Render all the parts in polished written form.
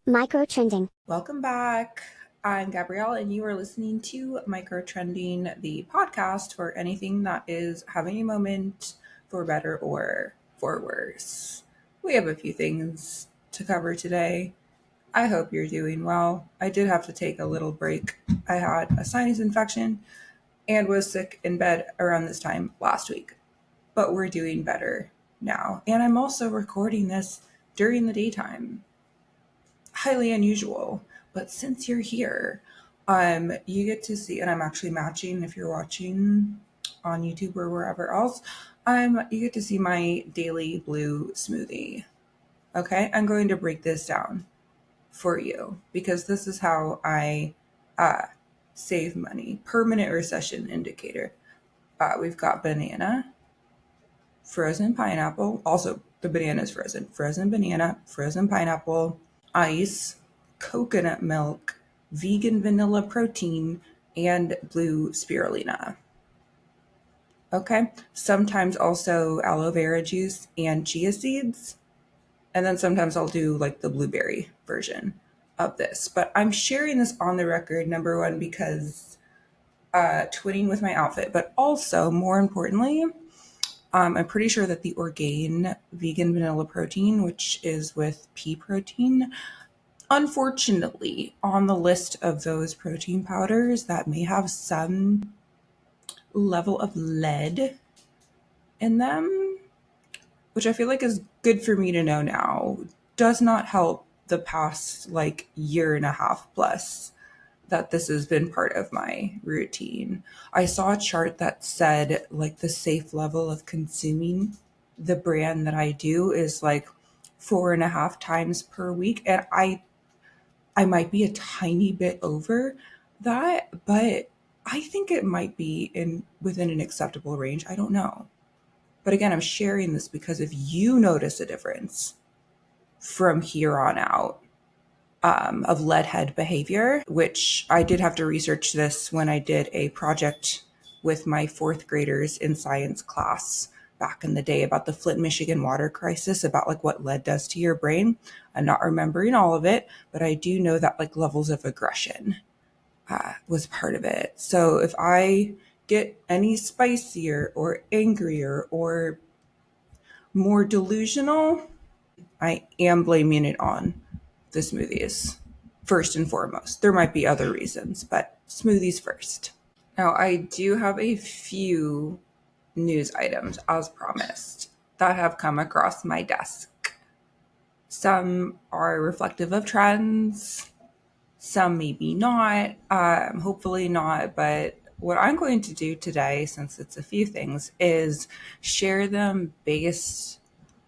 Microtrending. Welcome back. I'm Gabrielle, and you are listening to Microtrending, the podcast for anything that is having a moment for better or for worse. We have a few things to cover today. I hope you're doing well. I did have to take a little break. I had a sinus infection and was sick in bed around this time last week, but we're doing better now. And I'm also recording this during the daytime. Highly unusual, but since you're here, you get to see, and I'm actually matching if you're watching on YouTube or wherever else, you get to see my daily blue smoothie. Okay, I'm going to break this down for you because this is how I save money. Permanent recession indicator. We've got banana, frozen pineapple. Also, the banana is frozen. Frozen banana, frozen pineapple, ice, coconut milk, vegan vanilla protein, and blue spirulina. Okay, sometimes also aloe vera juice and chia seeds. And then sometimes I'll do like the blueberry version of this. But I'm sharing this on the record, number one, because twinning with my outfit, but also more importantly, I'm pretty sure that the Orgain vegan vanilla protein, which is with pea protein, unfortunately, on the list of those protein powders that may have some level of lead in them, which I feel like is good for me to know now, does not help the past year and a half plus that this has been part of my routine. I saw a chart that said the safe level of consuming the brand that I do is 4.5 times per week. And I might be a tiny bit over that, but I think it might be within an acceptable range. I don't know. But again, I'm sharing this because if you notice a difference from here on out, of lead head behavior, which I did have to research this when I did a project with my fourth graders in science class back in the day about the Flint, Michigan water crisis, about what lead does to your brain. I'm not remembering all of it, but I do know that levels of aggression was part of it. So if I get any spicier or angrier or more delusional, I am blaming it on the smoothies first and foremost. There might be other reasons, but smoothies first. Now, I do have a few news items, as promised, that have come across my desk. Some are reflective of trends, some maybe not, hopefully not, but what I'm going to do today, since it's a few things, is share them based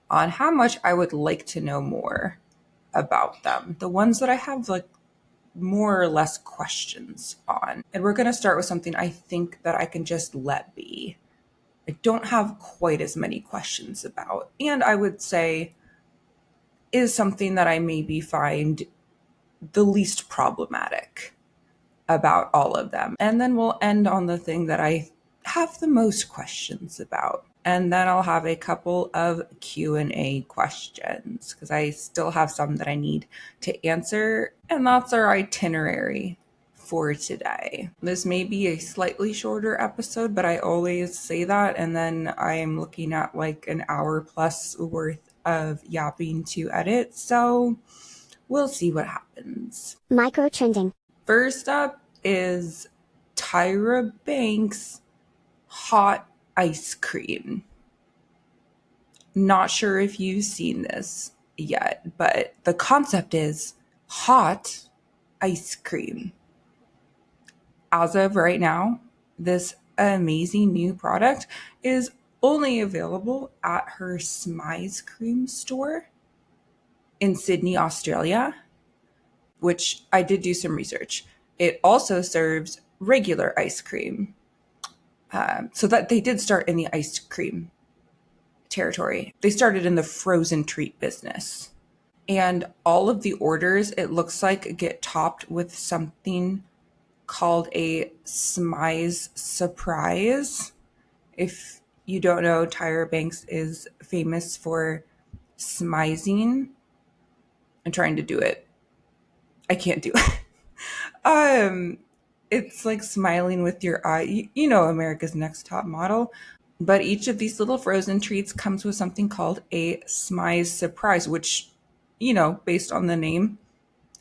on how much I would like to know more about them. The ones that I have more or less questions on. And we're going to start with something I think that I can just let be. I don't have quite as many questions about. And I would say is something that I maybe find the least problematic about all of them. And then we'll end on the thing that I have the most questions about. And then I'll have a couple of Q&A questions because I still have some that I need to answer. And that's our itinerary for today. This may be a slightly shorter episode, but I always say that. And then I'm looking at an hour plus worth of yapping to edit. So we'll see what happens. Microtrending. First up is Tyra Banks' hot ice cream. Not sure if you've seen this yet, but the concept is hot ice cream. As of right now, this amazing new product is only available at her Smize cream store in Sydney, Australia, which I did do some research. It also serves regular ice cream. So that they did start in the ice cream territory. They started in the frozen treat business. And all of the orders, it looks like, get topped with something called a Smize surprise. If you don't know, Tyra Banks is famous for smizing. I'm trying to do it I can't do it. It's like smiling with your eye. You know, America's Next Top Model. But each of these little frozen treats comes with something called a Smize surprise, which, you know, based on the name,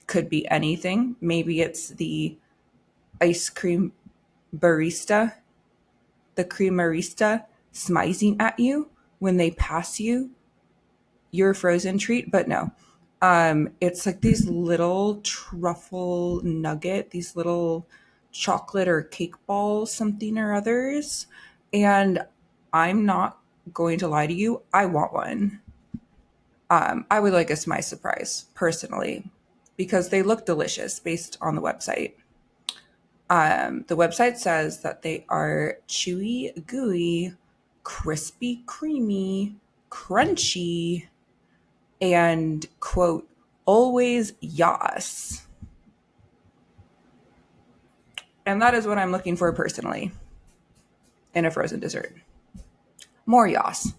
could be anything. Maybe it's the ice cream barista, the creamerista smizing at you when they pass you your frozen treat, but no. It's like these little truffle nugget, these little chocolate or cake balls, something or others. And I'm not going to lie to you, I want one. I would like a Smize surprise personally because they look delicious based on the website. The website says that they are chewy, gooey, crispy, creamy, crunchy, and quote, always yas. And that is what I'm looking for personally in a frozen dessert. More yas.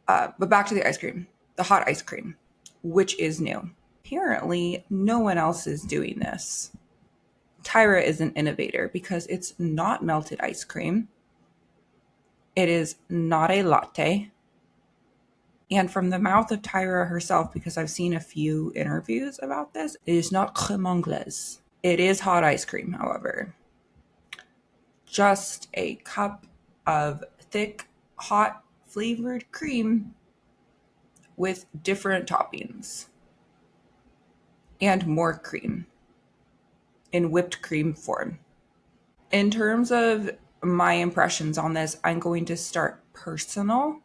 But back to the ice cream, the hot ice cream, which is new. Apparently, no one else is doing this. Tyra is an innovator because it's not melted ice cream. It is not a latte. And from the mouth of Tyra herself, because I've seen a few interviews about this, it is not crème anglaise. It is hot ice cream, however. Just a cup of thick, hot, flavored cream with different toppings and more cream in whipped cream form. In terms of my impressions on this, I'm going to start personal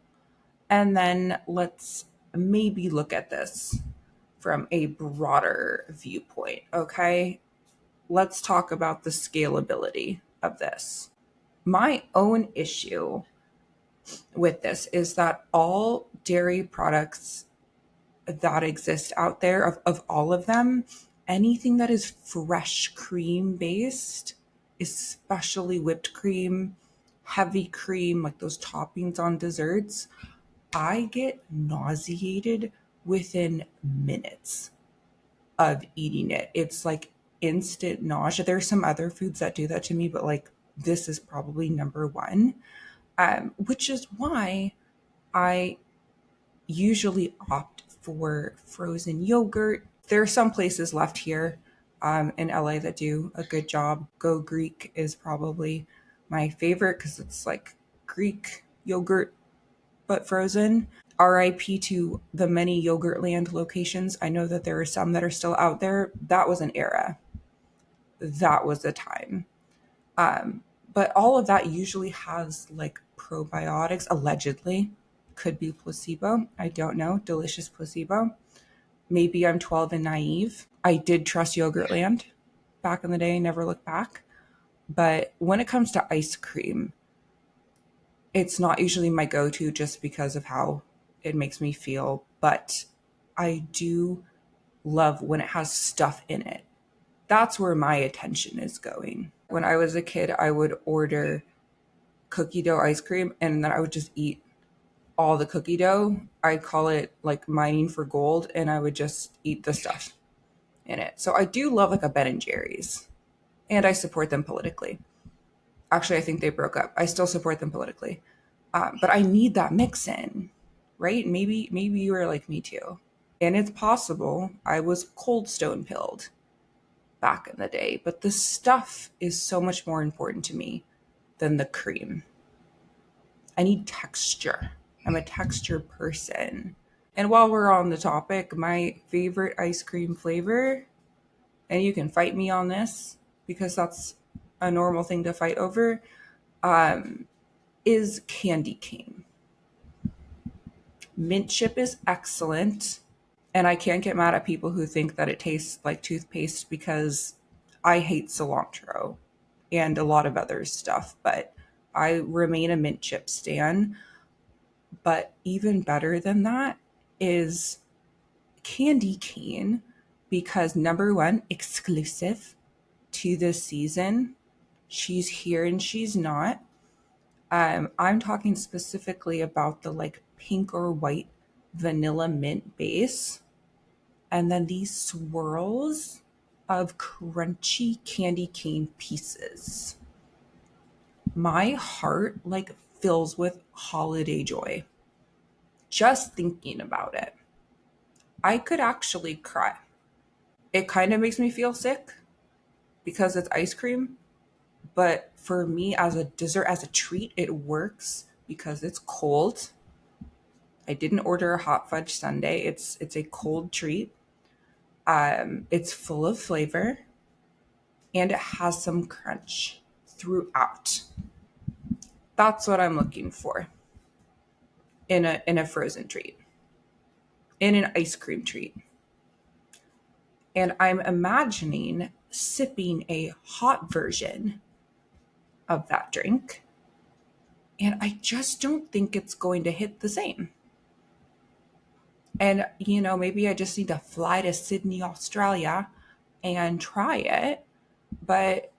and then let's maybe look at this from a broader viewpoint, okay? Let's talk about the scalability of this. My own issue with this is that all dairy products that exist out there, of all of them, anything that is fresh cream based, especially whipped cream, heavy cream, like those toppings on desserts, I get nauseated within minutes of eating it. It's like instant nausea. There's some other foods that do that to me, but like this is probably number one, which is why I usually opt for frozen yogurt. There are some places left here in LA that do a good job. Go Greek is probably my favorite because it's like Greek yogurt but frozen. RIP to the many Yogurtland locations. I know that there are some that are still out there. That was an era. That was a time. But all of that usually has like probiotics, allegedly. Could be placebo. I don't know. Delicious placebo. Maybe I'm 12 and naive. I did trust Yogurtland back in the day, never looked back. But when it comes to ice cream, it's not usually my go-to just because of how it makes me feel. But I do love when it has stuff in it. That's where my attention is going. When I was a kid, I would order cookie dough ice cream and then I would just eat all the cookie dough. I call it like mining for gold, and I would just eat the stuff in it. So I do love like a Ben and Jerry's, and I support them politically. Actually, I think they broke up. I still support them politically, but I need that mix in, right? Maybe you are like me too, and it's possible I was cold stone pilled back in the day, but the stuff is so much more important to me than the cream. I need texture. I'm a texture person. And while we're on the topic, my favorite ice cream flavor, and you can fight me on this because that's a normal thing to fight over, is candy cane. Mint chip is excellent. And I can't get mad at people who think that it tastes like toothpaste because I hate cilantro and a lot of other stuff, but I remain a mint chip stan. But even better than that is candy cane because number one, exclusive to this season. She's here and she's not. I'm talking specifically about the like pink or white vanilla mint base. And then these swirls of crunchy candy cane pieces. My heart like fills with holiday joy just thinking about it. I could actually cry. It kind of makes me feel sick because it's ice cream, but for me as a dessert, as a treat, it works because it's cold. I didn't order a hot fudge sundae. It's a cold treat. It's full of flavor and it has some crunch throughout. That's what I'm looking for in a frozen treat, in an ice cream treat. And I'm imagining sipping a hot version of that drink. And I just don't think it's going to hit the same. And, maybe I just need to fly to Sydney, Australia and try it. But,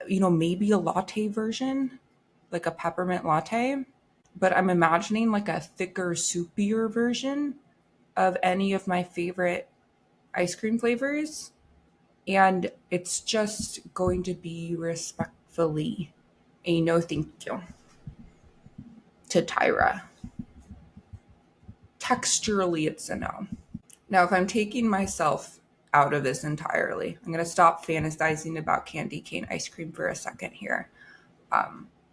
maybe a latte version, like a peppermint latte. But I'm imagining like a thicker, soupier version of any of my favorite ice cream flavors. And it's just going to be respectfully a no thank you to Tyra. Texturally, it's a no. Now, if I'm taking myself out of this entirely, I'm going to stop fantasizing about candy cane ice cream for a second here.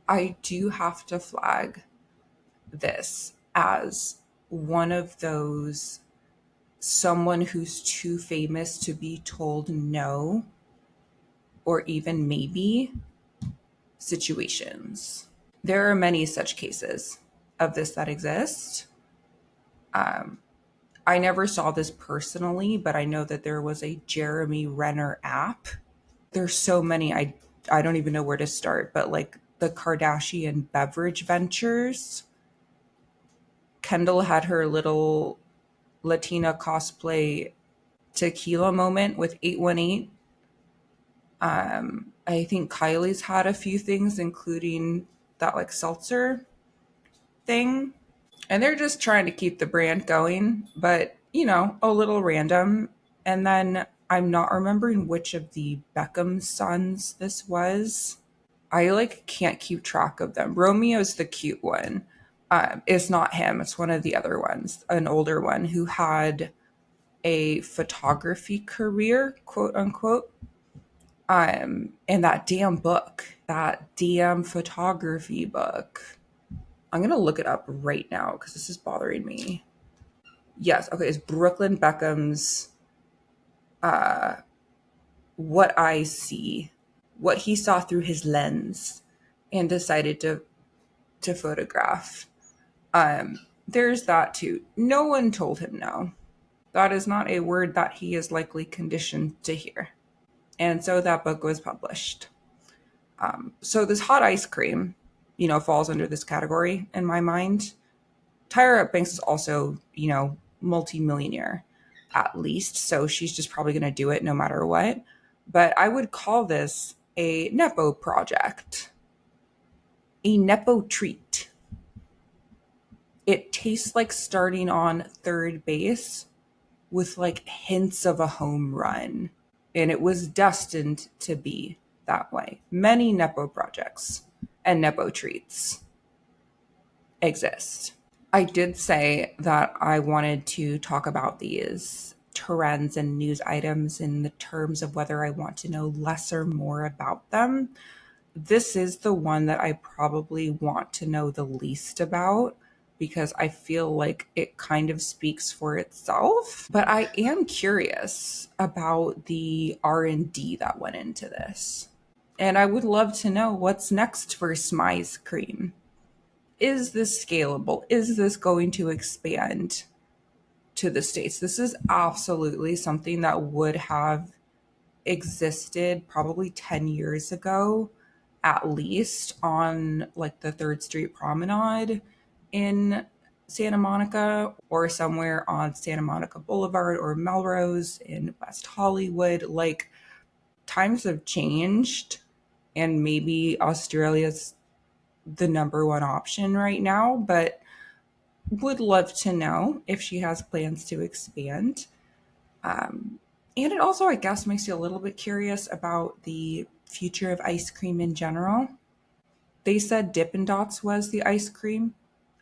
I do have to flag this as one of those someone who's too famous to be told no or even maybe situations. There are many such cases of this that exist. I never saw this personally, but I know that there was a Jeremy Renner app. There's so many, I don't even know where to start, but like the Kardashian beverage ventures. Kendall had her little Latina cosplay tequila moment with 818. I think Kylie's had a few things, including that like seltzer thing. And they're just trying to keep the brand going, but a little random. And then I'm not remembering which of the Beckham sons this was. I like can't keep track of them. Romeo's the cute one. It's not him. It's one of the other ones, an older one who had a photography career, quote unquote. And that damn photography book. I'm going to look it up right now because this is bothering me. Yes. Okay. It's Brooklyn Beckham's, What I See, what he saw through his lens and decided to photograph. There's that too. No one told him no. That is not a word that he is likely conditioned to hear. And so that book was published. So this hot ice cream, falls under this category in my mind. Tyra Banks is also, multimillionaire at least. So she's just probably going to do it no matter what. But I would call this a Nepo project, a Nepo treat. It tastes like starting on third base with like hints of a home run. And it was destined to be that way. Many Nepo projects and Nepo treats exist. I did say that I wanted to talk about these trends and news items in the terms of whether I want to know less or more about them. This is the one that I probably want to know the least about because I feel like it kind of speaks for itself. But I am curious about the R&D that went into this. And I would love to know what's next for Smize cream. Is this scalable? Is this going to expand to the States? This is absolutely something that would have existed probably 10 years ago, at least, on like the 3rd Street Promenade in Santa Monica or somewhere on Santa Monica Boulevard or Melrose in West Hollywood. Like, times have changed, and maybe Australia's the number one option right now, but would love to know if she has plans to expand. And it also, I guess, makes you a little bit curious about the future of ice cream in general. They said Dippin' Dots was the ice cream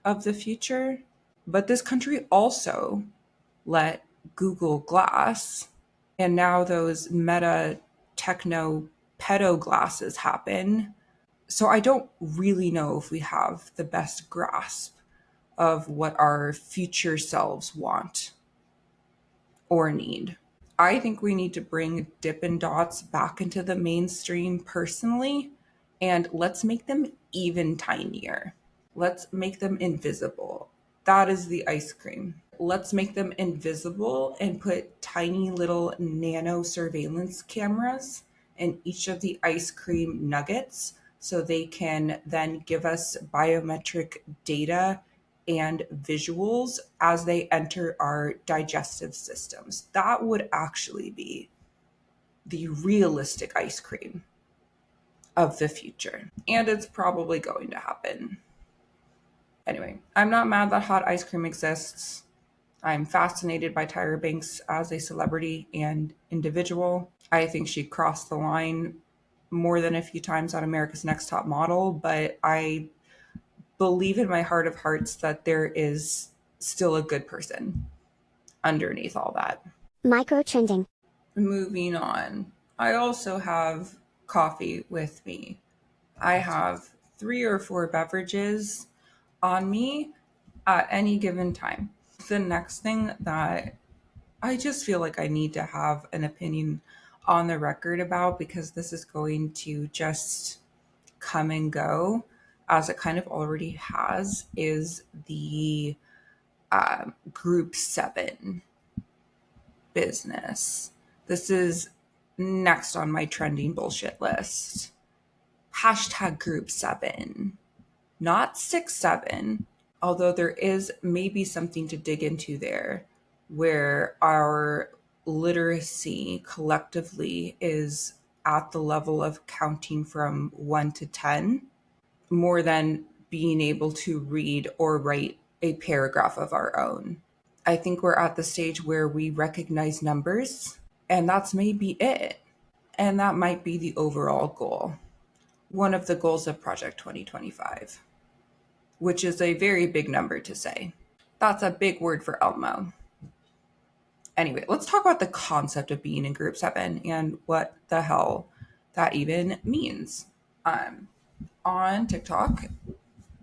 of the future, but this country also let Google Glass, and now those Meta Techno pedo glasses happen. So I don't really know if we have the best grasp of what our future selves want or need. I think we need to bring Dippin' Dots back into the mainstream personally, and let's make them even tinier. Let's make them invisible. That is the ice cream. Let's make them invisible and put tiny little nano surveillance cameras in each of the ice cream nuggets so they can then give us biometric data and visuals as they enter our digestive systems. That would actually be the realistic ice cream of the future. And it's probably going to happen. Anyway, I'm not mad that hot ice cream exists. I'm fascinated by Tyra Banks as a celebrity and individual. I think she crossed the line more than a few times on America's Next Top Model, but I believe in my heart of hearts that there is still a good person underneath all that. Microtrending. Moving on. I also have coffee with me. I have 3 or 4 beverages on me at any given time. The next thing that I just feel like I need to have an opinion on the record about, because this is going to just come and go as it kind of already has, is the group 7 business. This is next on my trending bullshit list. Hashtag group 7, not 6-7, although there is maybe something to dig into there where our literacy collectively is at the level of counting from 1 to 10 more than being able to read or write a paragraph of our own. I think we're at the stage where we recognize numbers, and that's maybe it. And that might be the overall goal. One of the goals of Project 2025, which is a very big number to say. That's a big word for Elmo. Anyway, let's talk about the concept of being in Group 7 and what the hell that even means. On TikTok,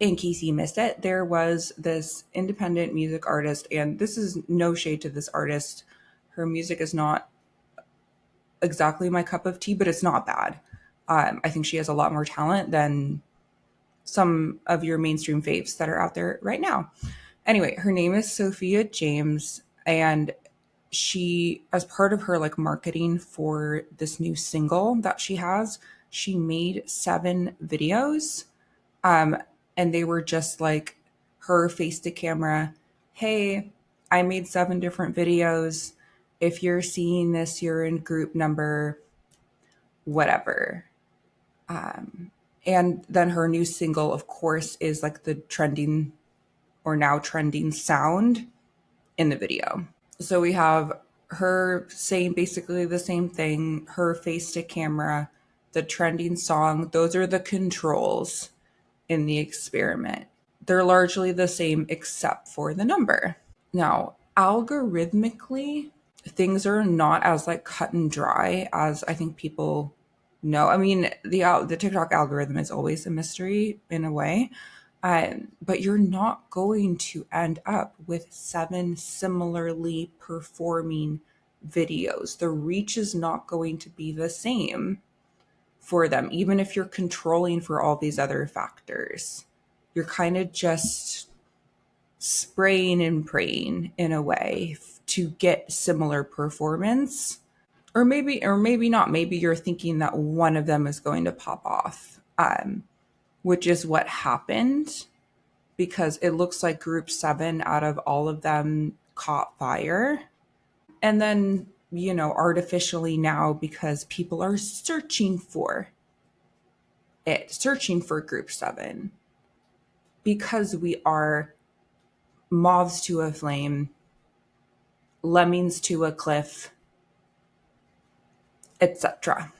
in case you missed it, there was this independent music artist, and this is no shade to this artist. Her music is not exactly my cup of tea, but it's not bad. I think she has a lot more talent than some of your mainstream faves that are out there right now. Anyway, her name is Sophia James, and she, as part of her like marketing for this new single that she has, she made 7 videos. And they were just like her face to camera. Hey, I made 7 different videos. If you're seeing this, you're in group number whatever. And then her new single, of course, is like the trending or now trending sound in the video. So we have her saying basically the same thing, her face to camera, the trending song. Those are the controls in the experiment. They're largely the same except for the number. Now, algorithmically, things are not as like cut and dry as I think people know. I mean, the TikTok algorithm is always a mystery in a way. But you're not going to end up with 7 similarly performing videos. The reach is not going to be the same for them, even if you're controlling for all these other factors. You're kind of just spraying and praying in a way to get similar performance. Or maybe not. Maybe you're thinking that one of them is going to pop off, which is what happened, because it looks like group 7 out of all of them caught fire. And then, artificially now, because people are searching for group 7, because we are moths to a flame, lemmings to a cliff, etc.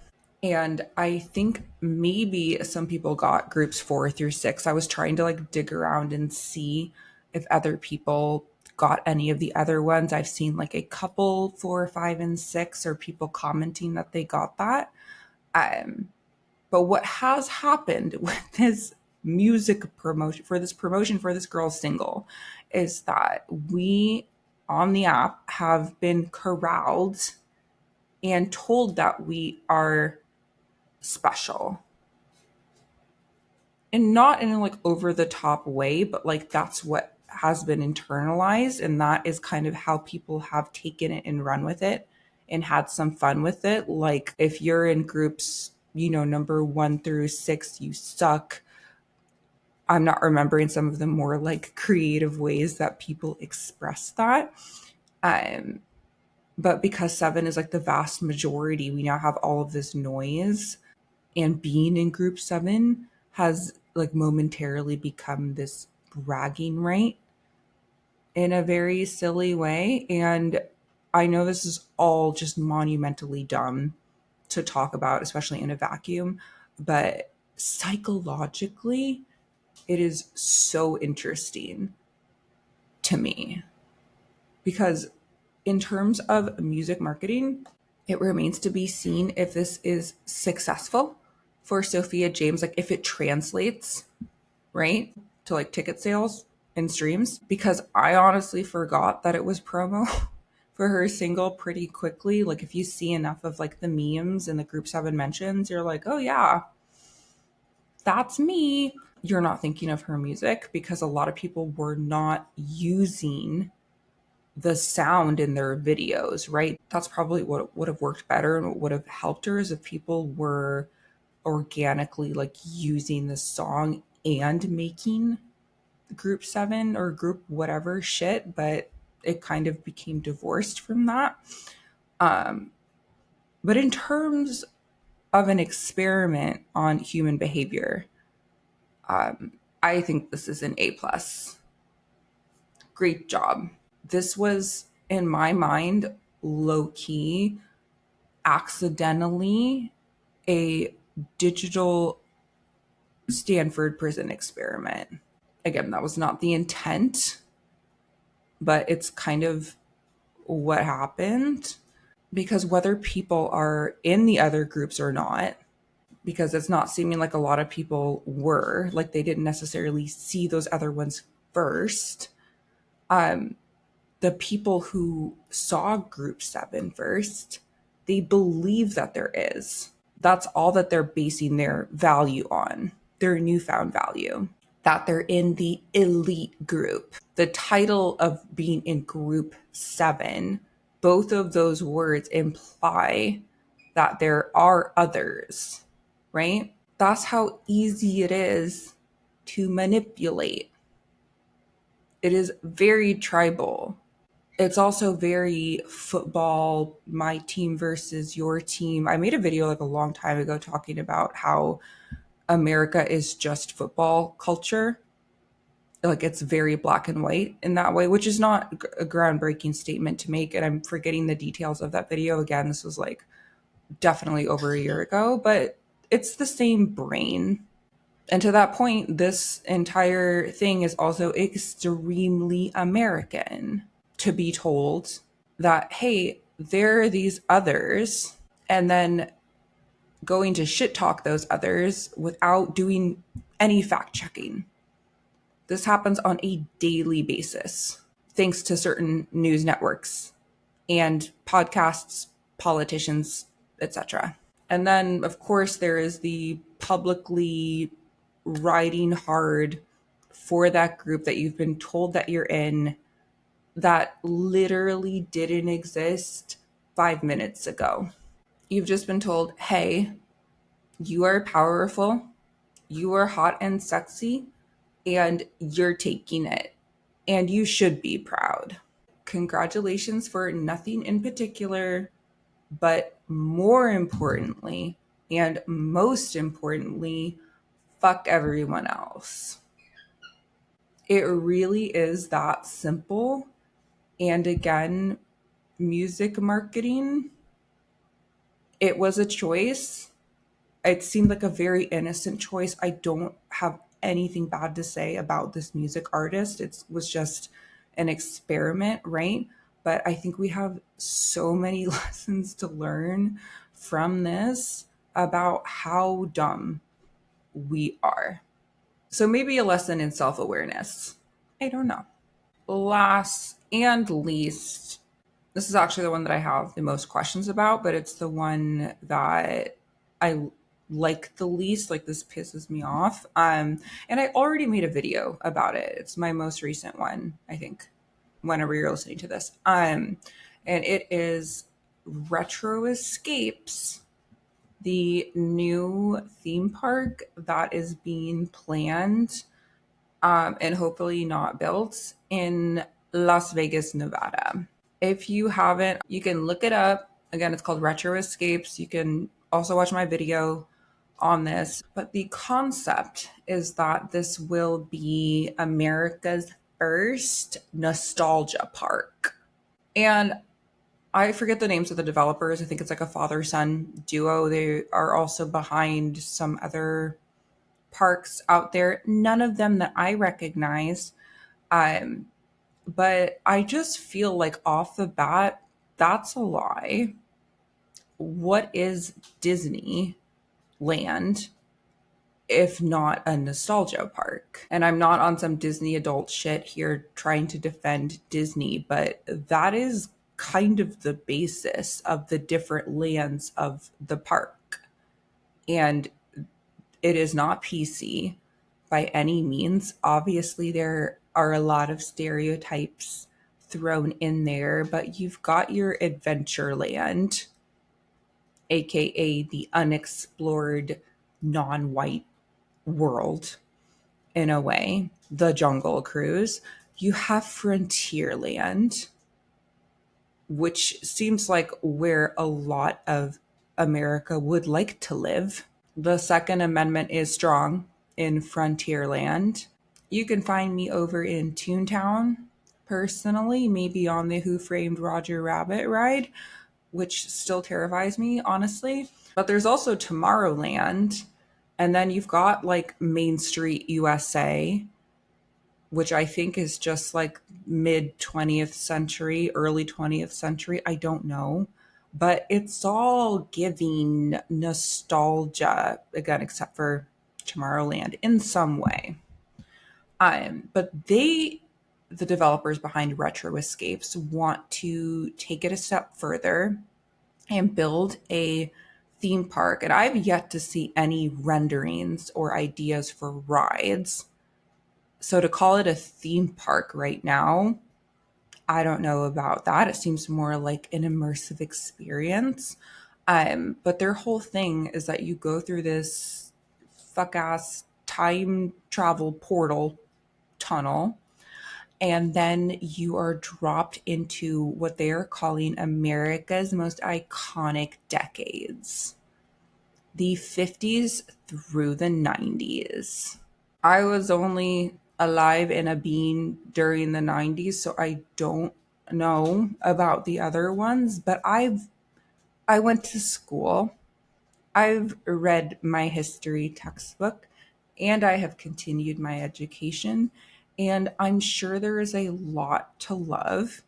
And I think maybe some people got groups 4 through 6. I was trying to like dig around and see if other people got any of the other ones. I've seen like a couple 4, 5, and 6, or people commenting that they got that. But what has happened with this music promotion for this girl's single is that we on the app have been corralled and told that we are special, and not in a like over the top way, but like that's what has been internalized, and that is kind of how people have taken it and run with it and had some fun with it. Like if you're in groups, number 1 through 6, you suck. I'm not remembering some of the more like creative ways that people express that. um but because 7 is like the vast majority, we now have all of this noise, and being in group 7 has like momentarily become this bragging right in a very silly way. And I know this is all just monumentally dumb to talk about, especially in a vacuum, but psychologically, it is so interesting to me because in terms of music marketing, it remains to be seen if this is successful for Sophia James, like if it translates, right, to like ticket sales and streams, because I honestly forgot that it was promo for her single pretty quickly. Like if you see enough of like the memes and the group 7 mentions, you're like, oh yeah, that's me. You're not thinking of her music because a lot of people were not using the sound in their videos, right? That's probably what would have worked better and what would have helped her is if people were organically like using the song and making group 7 or group whatever shit, but it kind of became divorced from that. But in terms of an experiment on human behavior, I think this is an A plus. Great job. This was, in my mind, low key, accidentally a digital Stanford prison experiment. Again, that was not the intent, but it's kind of what happened, because whether people are in the other groups or not, because it's not seeming like a lot of people were, like they didn't necessarily see those other ones first. The people who saw group 7 first, they believe that there is. That's all that they're basing their value on, their newfound value, that they're in the elite group. The title of being in group 7, both of those words imply that there are others, right? That's how easy it is to manipulate. It is very tribal. It's also very football, my team versus your team. I made a video like a long time ago talking about how America is just football culture. Like it's very black and white in that way, which is not a groundbreaking statement to make. And I'm forgetting the details of that video. Again, this was like definitely over a year ago, but it's the same brain. And to that point, this entire thing is also extremely American, to be told that, hey, there are these others, and then going to shit talk those others without doing any fact checking. This happens on a daily basis, thanks to certain news networks and podcasts, politicians, etc. And then, of course, there is the publicly riding hard for that group that you've been told that you're in, that literally didn't exist 5 minutes ago. You've just been told, hey, you are powerful, you are hot and sexy, and you're taking it, and you should be proud. Congratulations for nothing in particular, but more importantly, and most importantly, fuck everyone else. It really is that simple. And again, music marketing It was a choice. It seemed like a very innocent choice. I don't have anything bad to say about this music artist. It was just an experiment, right? But I think we have so many lessons to learn from this about how dumb we are. So maybe a lesson in self awareness. I don't know. Last and least, this is actually the one that I have the most questions about, but it's the one that I like the least. Like, this pisses me off. And I already made a video about it. It's my most recent one, I think, whenever you're listening to this. And it is Retro Escapes, the new theme park that is being planned and hopefully not built in Las Vegas, Nevada. If you haven't, you can look it up. Again, it's called Retro Escapes. You can also watch my video on this. But the concept is that this will be America's first nostalgia park. And I forget the names of the developers. I think it's like a father-son duo. They are also behind some other parks out there. None of them that I recognize. Um, but I just feel like off the bat, that's a lie. What is Disneyland if not a nostalgia park? And I'm not on some Disney adult shit here trying to defend Disney, but that is kind of the basis of the different lands of the park. And it is not PC by any means. Obviously, there are a lot of stereotypes thrown in there, but you've got your Adventureland, aka the unexplored non-white world in a way, the Jungle Cruise. You have Frontierland, which seems like where a lot of America would like to live. The Second Amendment is strong in Frontierland. You can find me over in Toontown, personally, maybe on the Who Framed Roger Rabbit ride, which still terrifies me, honestly. But there's also Tomorrowland. And then you've got like Main Street USA, which I think is just like mid 20th century, early 20th century. I don't know. But it's all giving nostalgia, again, except for Tomorrowland in some way. But the developers behind Retro Escapes, want to take it a step further and build a theme park. And I've yet to see any renderings or ideas for rides. So to call it a theme park right now, I don't know about that. It seems more like an immersive experience. But their whole thing is that you go through this fuck ass time travel portal tunnel, and then you are dropped into what they are calling America's most iconic decades, the 50s through the 90s. I was only alive and a being during the 90s, so I don't know about the other ones, but I went to school. I've read my history textbook, and I have continued my education, and I'm sure there is a lot to love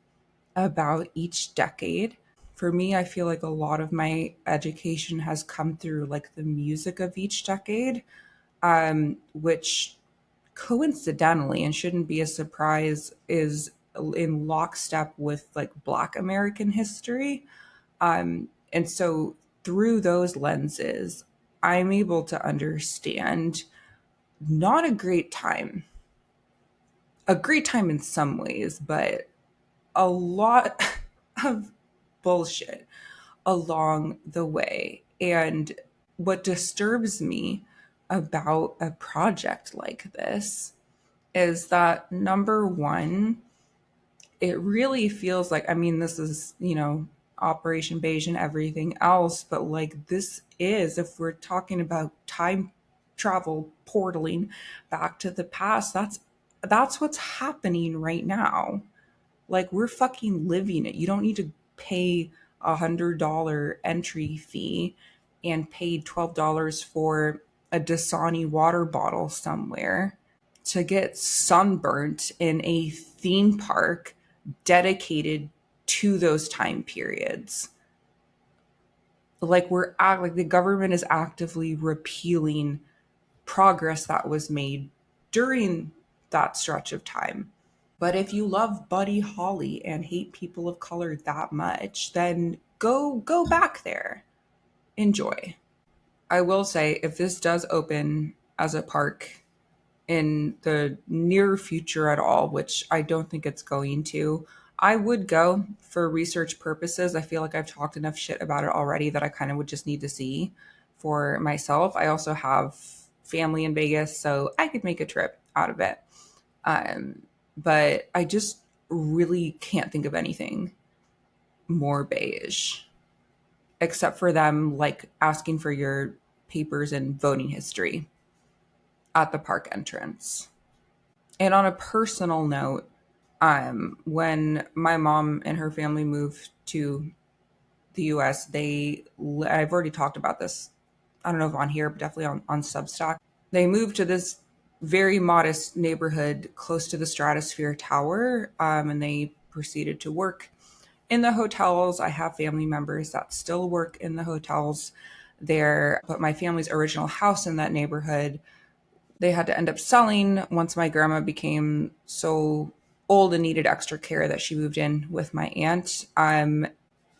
about each decade. For me, I feel like a lot of my education has come through like the music of each decade, which coincidentally, and shouldn't be a surprise, is in lockstep with like Black American history. And so through those lenses, I'm able to understand not a great time in some ways, but a lot of bullshit along the way. And what disturbs me about a project like this is that, number one, it really feels like, I mean, this is, Operation Beige and everything else, but like this is, if we're talking about time travel portaling back to the past, that's what's happening right now. Like, we're fucking living it. You don't need to pay $100 entry fee and paid $12 for a Dasani water bottle somewhere to get sunburnt in a theme park dedicated to those time periods. Like like the government is actively repealing progress that was made during that stretch of time. But if you love Buddy Holly and hate people of color that much, then go back there. Enjoy. I will say if this does open as a park in the near future at all, which I don't think it's going to, I would go for research purposes. I feel like I've talked enough shit about it already that I kind of would just need to see for myself. I also have family in Vegas, so I could make a trip out of it. But I just really can't think of anything more beige, except for them like asking for your papers and voting history at the park entrance. And on a personal note, when my mom and her family moved to the US, I've already talked about this. I don't know if on here, but definitely on Substack. They moved to this very modest neighborhood close to the Stratosphere Tower, and they proceeded to work in the hotels. I have family members that still work in the hotels there, but my family's original house in that neighborhood, they had to end up selling once my grandma became so old and needed extra care that she moved in with my aunt.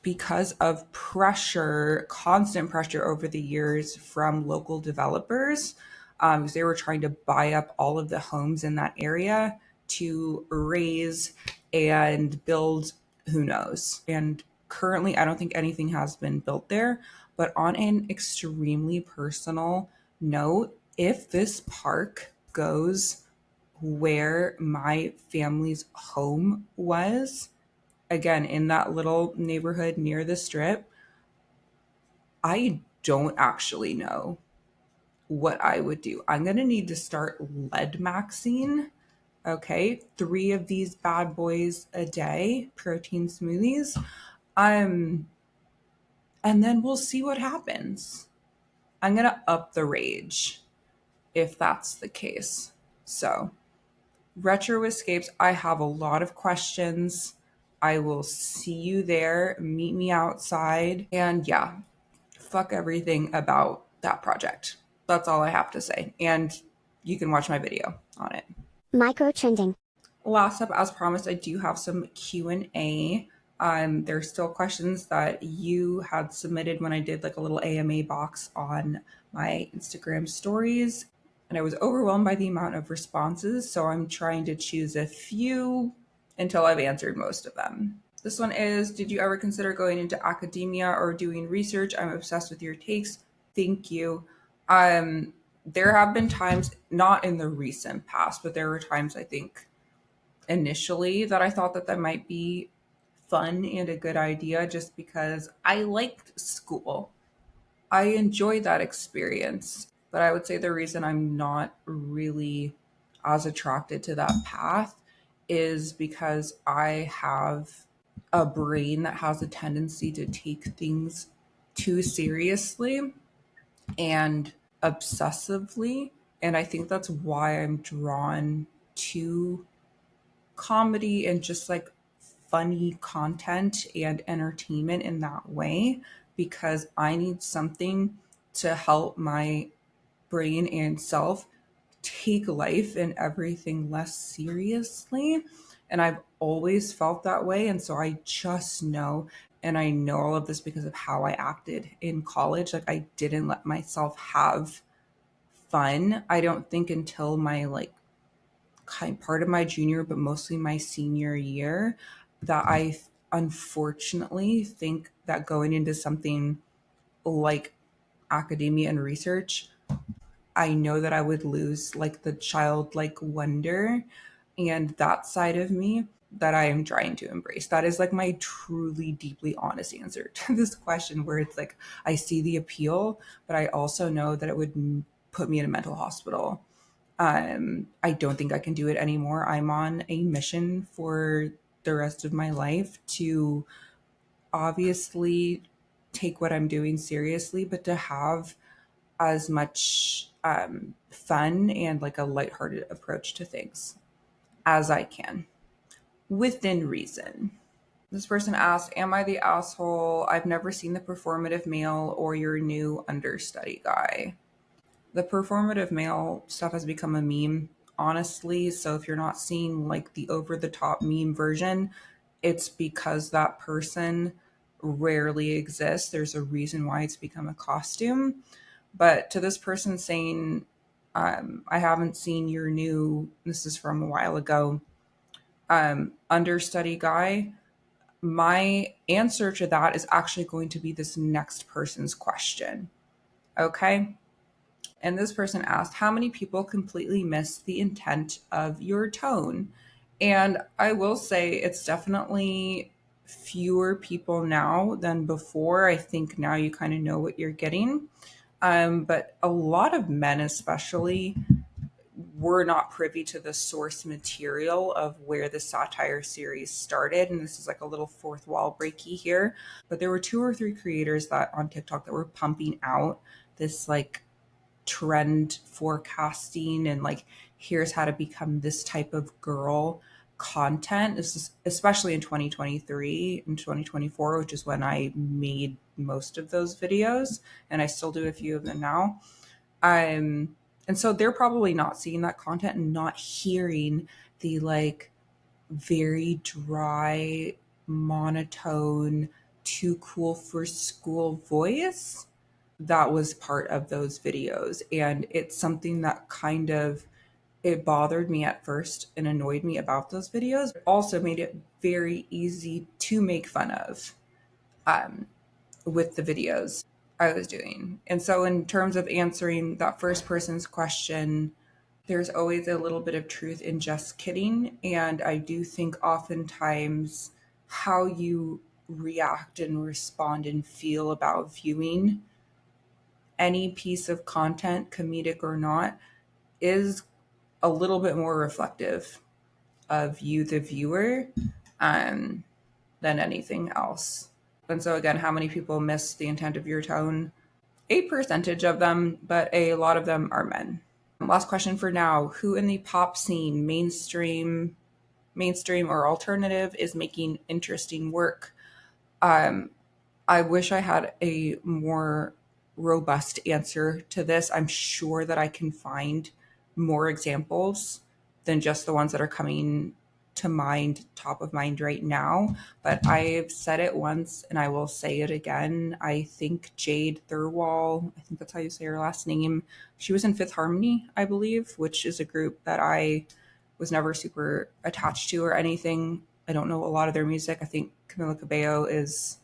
Because of pressure, constant pressure over the years from local developers, because they were trying to buy up all of the homes in that area to raise and build who knows. And currently, I don't think anything has been built there. But on an extremely personal note, if this park goes where my family's home was, again, in that little neighborhood near the strip, I don't actually know what I would do. I'm going to need to start lead maxing. Okay, 3 of these bad boys a day, protein smoothies. And then we'll see what happens. I'm going to up the rage if that's the case. So, Retro Escapes, I have a lot of questions. I will see you there. Meet me outside. And yeah, fuck everything about that project. That's all I have to say. And you can watch my video on it. Microtrending. Last up, as promised, I do have some Q&A. There's still questions that you had submitted when I did like a little AMA box on my Instagram stories. And I was overwhelmed by the amount of responses. So I'm trying to choose a few until I've answered most of them. This one is, did you ever consider going into academia or doing research? I'm obsessed with your takes. Thank you. There have been times, not in the recent past, but there were times I think initially that I thought that might be fun and a good idea just because I liked school. I enjoyed that experience, but I would say the reason I'm not really as attracted to that path is because I have a brain that has a tendency to take things too seriously and obsessively. And I think that's why I'm drawn to comedy and just like funny content and entertainment in that way, because I need something to help my brain and self take life and everything less seriously. And I've always felt that way. And so I just know, and I know all of this because of how I acted in college. Like I didn't let myself have fun. I don't think until my like part of my junior, but mostly my senior year, that I unfortunately think that going into something like academia and research, I know that I would lose like the childlike wonder and that side of me that I am trying to embrace. That is like my truly deeply honest answer to this question, where it's like I see the appeal, but I also know that it would put me in a mental hospital. I don't think I can do it anymore. I'm on a mission for the rest of my life to obviously take what I'm doing seriously, but to have as much fun and like a lighthearted approach to things as I can within reason. This person asked, am I the asshole? I've never seen the performative male or your new understudy guy. The performative male stuff has become a meme, honestly. So if you're not seeing like the over the top meme version, it's because that person rarely exists. There's a reason why it's become a costume. But to this person saying, I haven't seen your new, this is from a while ago, understudy guy, my answer to that is actually going to be this next person's question. Okay. And this person asked, how many people completely miss the intent of your tone? And I will say it's definitely fewer people now than before. I think now you kind of know what you're getting. But a lot of men, especially, were not privy to the source material of where the satire series started. And this is like a little fourth wall breaky here. But there were 2 or 3 creators that on TikTok that were pumping out this like trend forecasting and like, here's how to become this type of girl content. This is especially in 2023 and 2024, which is when I made most of those videos. And I still do a few of them now. And so they're probably not seeing that content and not hearing the like very dry, monotone, too cool for school voice that was part of those videos. And it's something that kind of, it bothered me at first and annoyed me about those videos. It also made it very easy to make fun of with the videos I was doing. And so in terms of answering that first person's question, there's always a little bit of truth in just kidding. And I do think oftentimes how you react and respond and feel about viewing any piece of content, comedic or not, is a little bit more reflective of you, the viewer, than anything else. And so again, how many people miss the intent of your tone? A percentage of them, but a lot of them are men. Last question for now. Who in the pop scene, mainstream or alternative, is making interesting work? I wish I had a more robust answer to this. I'm sure that I can find more examples than just the ones that are coming to mind, top of mind right now. But I've said it once and I will say it again. I think Jade Thirlwall, I think that's how you say her last name, she was in Fifth Harmony, I believe, which is a group that I was never super attached to or anything. I don't know a lot of their music. I think Camila Cabello is,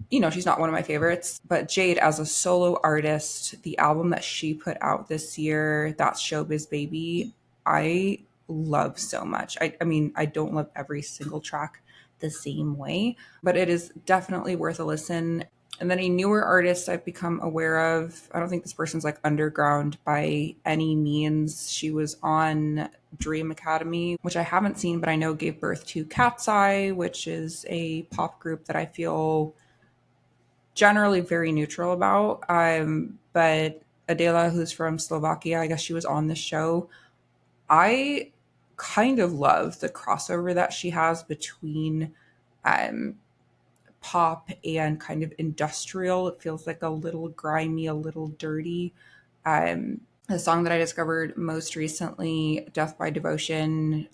she's not one of my favorites, but Jade as a solo artist, the album that she put out this year, That's Showbiz Baby, I love so much. I mean, I don't love every single track the same way, but it is definitely worth a listen. And then a newer artist I've become aware of, I don't think this person's like underground by any means. She was on Dream Academy, which I haven't seen, but I know gave birth to Cat's Eye, which is a pop group that I feel generally very neutral about. But Adela, who's from Slovakia, I guess she was on the show. I kind of love the crossover that she has between pop and kind of industrial. It feels like a little grimy, a little dirty. The song that I discovered most recently, Death by Devotion,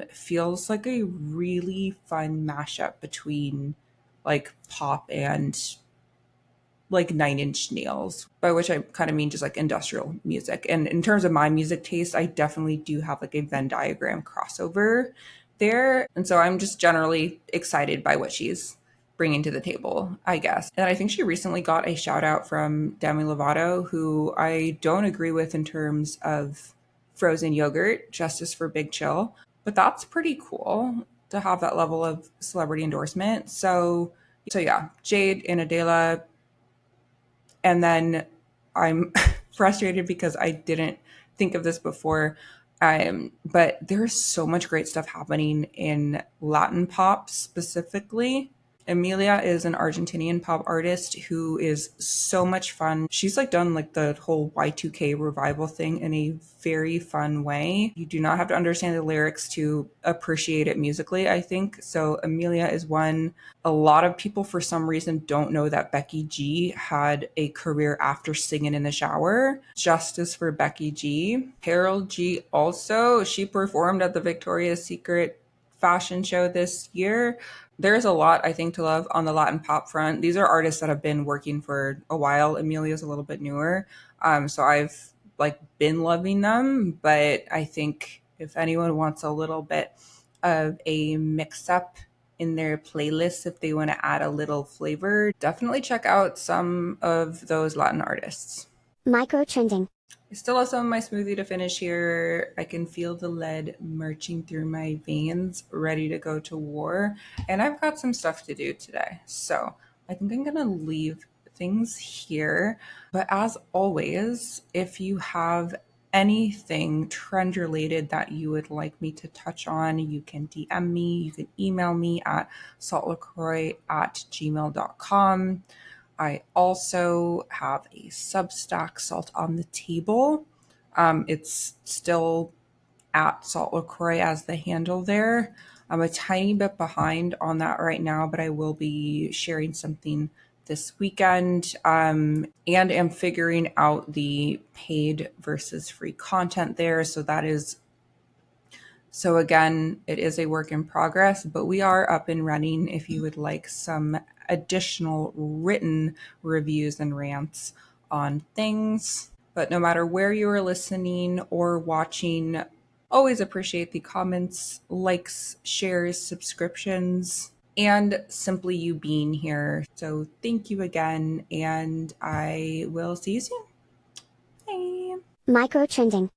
feels like a really fun mashup between like pop and like 9 Inch Nails, by which I kind of mean just like industrial music. And in terms of my music taste, I definitely do have like a Venn diagram crossover there. And so I'm just generally excited by what she's bringing to the table, I guess. And I think she recently got a shout out from Demi Lovato, who I don't agree with in terms of frozen yogurt, Justice for Big Chill. But that's pretty cool to have that level of celebrity endorsement. So yeah, Jade and Adela. And then I'm frustrated because I didn't think of this before. But there's so much great stuff happening in Latin pop specifically. Emilia is an Argentinian pop artist who is so much fun. She's like done like the whole Y2K revival thing in a very fun way. You do not have to understand the lyrics to appreciate it musically, I think. So Emilia is one. A lot of people for some reason don't know that Becky G had a career after Singing in the Shower. Justice for Becky G. Carol G also, she performed at the Victoria's Secret fashion show this year. There's a lot, I think, to love on the Latin pop front. These are artists that have been working for a while. Emilia's a little bit newer. So I've like been loving them, but I think if anyone wants a little bit of a mix up in their playlist, if they want to add a little flavor, definitely check out some of those Latin artists. Microtrending. I still have some of my smoothie to finish here. I can feel the lead marching through my veins, ready to go to war. And I've got some stuff to do today. So I think I'm going to leave things here. But as always, if you have anything trend related that you would like me to touch on, you can DM me. You can email me at saltlacroix@gmail.com. I also have a Substack, Salt on the Table. It's still at saltlacroix as the handle there. I'm a tiny bit behind on that right now, but I will be sharing something this weekend, and am figuring out the paid versus free content there. So again, it is a work in progress, but we are up and running if you would like some additional written reviews and rants on things. But no matter where you are listening or watching, always appreciate the comments, likes, shares, subscriptions, and simply you being here. So thank you again, and I will see you soon. Bye. Microtrending.